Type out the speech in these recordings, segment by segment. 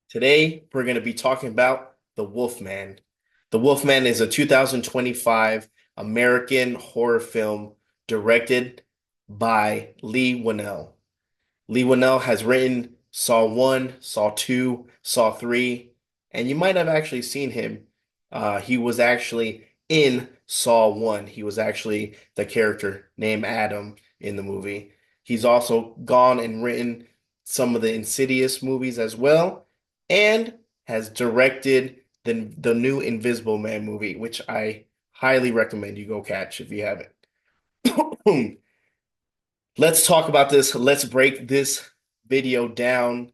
Today, we're going to be talking about The Wolfman. The Wolfman is a 2025 American horror film directed by Lee Winnell. Lee Winnell has written Saw 1, Saw 2, Saw 3, and you might have actually seen him. He was actually in Saw 1. He was actually the character named Adam in the movie. He's also gone and written some of the Insidious movies as well, and has directed the new Invisible Man movie, which I highly recommend you go catch if you haven't. Let's talk about this. Let's break this video down.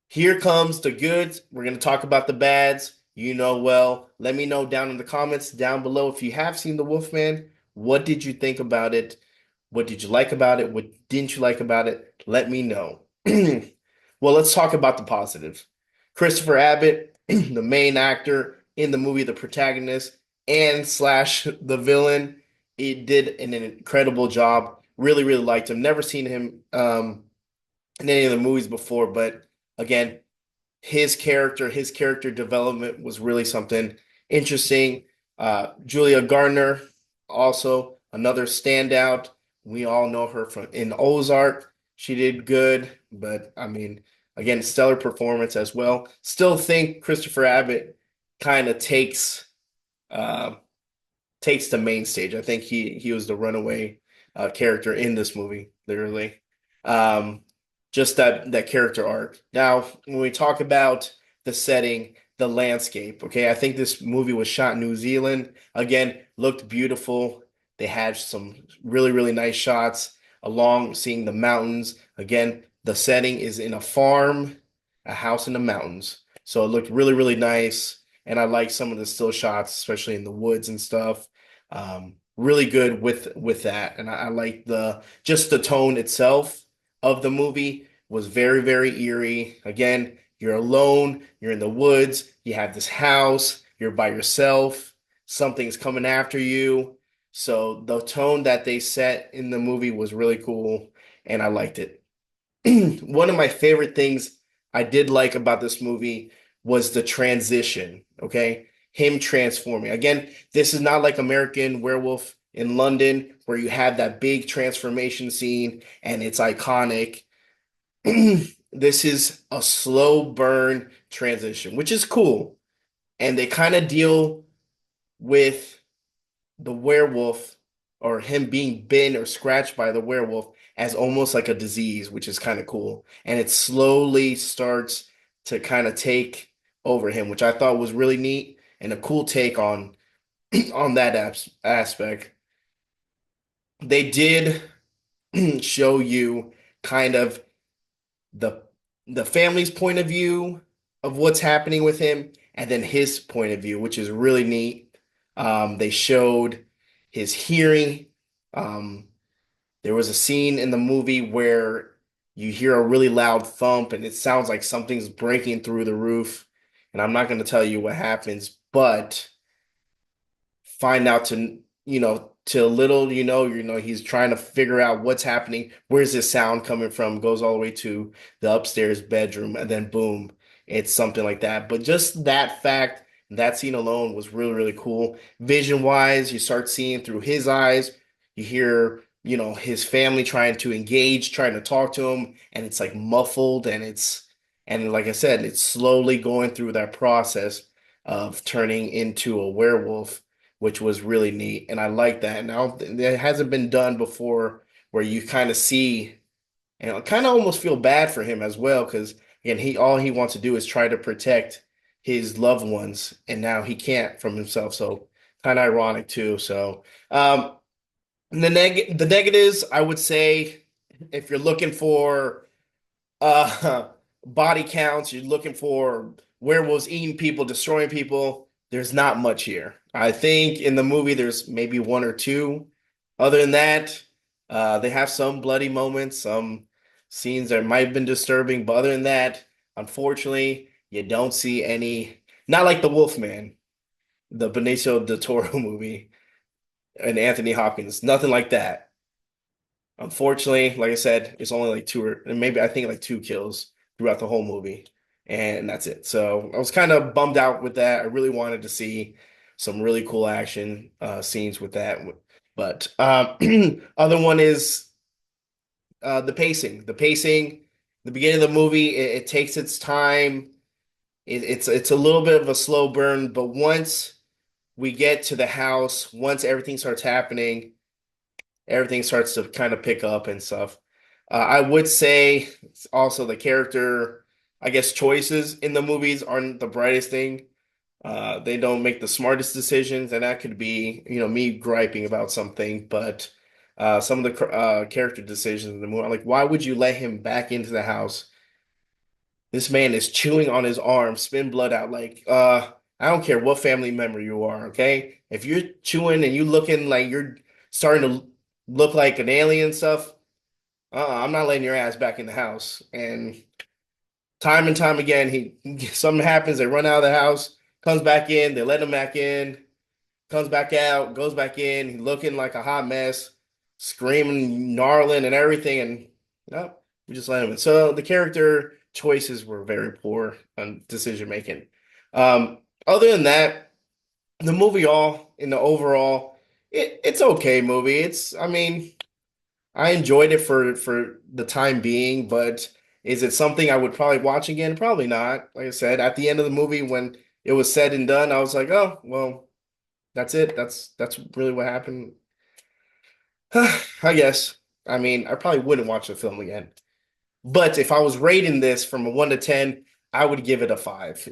Here comes the goods. We're going to talk about the bads. You know well. Let me know down in the comments down below if you have seen The Wolfman. What did you think about it? What did you like about it? What didn't you like about it? Let me know. Well, let's talk about the positives. Christopher Abbott, the main actor in the movie, the protagonist and slash the villain, it did an incredible job. Really, really liked him. Never seen him in any of the movies before, but again, his character development was really something interesting. Julia Gardner, also another standout. We all know her from in Ozark. She did good, but I mean, again, stellar performance as well. Still think Christopher Abbott kind of uh, takes the main stage. I think he was the runaway character in this movie, literally. Um, just that character arc. Now, when we talk about the setting, the landscape, okay, I think this movie was shot in New Zealand. Again, looked beautiful. They had some really, really nice shots along seeing the mountains. Again, the setting is in a farm, a house in the mountains. So it looked really, really nice. And I like some of the still shots, especially in the woods and stuff. Really good with that. And I like the just the tone itself of the movie was very, very eerie. Again, you're alone, you're in the woods, you have this house, you're by yourself, something's coming after you. So the tone that they set in the movie was really cool, and I liked it. One of my favorite things I did like about this movie was the transition, okay? Him transforming. Again, this is not like American Werewolf in London where you have that big transformation scene and it's iconic. This is a slow burn transition, which is cool. And they kind of deal with the werewolf or him being bitten or scratched by the werewolf as almost like a disease, which is kind of cool. And it slowly starts to kind of take over him, which I thought was really neat and a cool take on on that aspect. They did show you kind of the the family's point of view of what's happening with him, and then his point of view, which is really neat. They showed his hearing. Um, there was a scene in the movie where you hear a really loud thump, and it sounds like something's breaking through the roof. And I'm not going to tell you what happens, but find out to to little he's trying to figure out what's happening, where's this sound coming from, goes all the way to the upstairs bedroom, and then boom, it's something like that. But just that fact, that scene alone was really, really cool. Vision wise, you start seeing through his eyes, you hear his family trying to engage, trying to talk to him, and it's like muffled, and like I said, it's slowly going through that process of turning into a werewolf, which was really neat. And I like that. Now, it hasn't been done before where you kind of see and I kind of almost feel bad for him as well because again, he all he wants to do is try to protect his loved ones, and now he can't from himself. So kind of ironic too. So the negatives, I would say, if you're looking for uh body counts, you're looking for werewolves eating people, destroying people, there's not much here. I think in the movie there's maybe one or two. Other than that, they have some bloody moments, some scenes that might have been disturbing, but other than that, unfortunately, you don't see any, not like the Wolfman, the Benicio del Toro movie and Anthony Hopkins, nothing like that. Unfortunately, like I said, it's only like two or maybe I think like two kills throughout the whole movie. and that's it. So I was kind of bummed out with that. I really wanted to see some really cool action scenes with that. But other one is the pacing. The pacing, the beginning of the movie, it takes its time. It's a little bit of a slow burn, but once we get to the house, once everything starts happening, everything starts to kind of pick up and stuff. I would say also the character, I guess, choices in the movies aren't the brightest thing. They don't make the smartest decisions, and that could be, me griping about something, but some of the character decisions in the movie, like, why would you let him back into the house? This man is chewing on his arm, spitting blood out. Like, I don't care what family member you are, okay? If you're chewing and you looking like you're starting to look like an alien and stuff, I'm not letting your ass back in the house. And time again, he something happens, they run out of the house, comes back in, they let him back in, comes back out, goes back in, he's looking like a hot mess, screaming, gnarling, and everything, and no, we just let him in. So the character choices were very poor on decision making. Other than that, the movie all in the overall, it's okay movie. I mean, I enjoyed it for the time being, but is it something I would probably watch again? Probably not. Like I said, at the end of the movie, when it was said and done, I was like, oh, well, that's it. That's really what happened. I guess. I mean, I probably wouldn't watch the film again. But if I was rating this from a 1 to 10, I would give it a 5.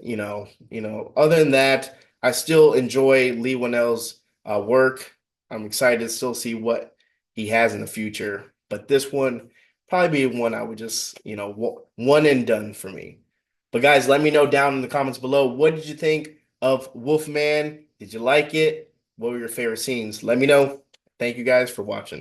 Other than that, I still enjoy Lee Winnell's work. I'm excited to still see what he has in the future. But this one probably be one I would just, one and done for me. But guys, let me know down in the comments below. What did you think of Wolfman? Did you like it? What were your favorite scenes? Let me know. Thank you guys for watching.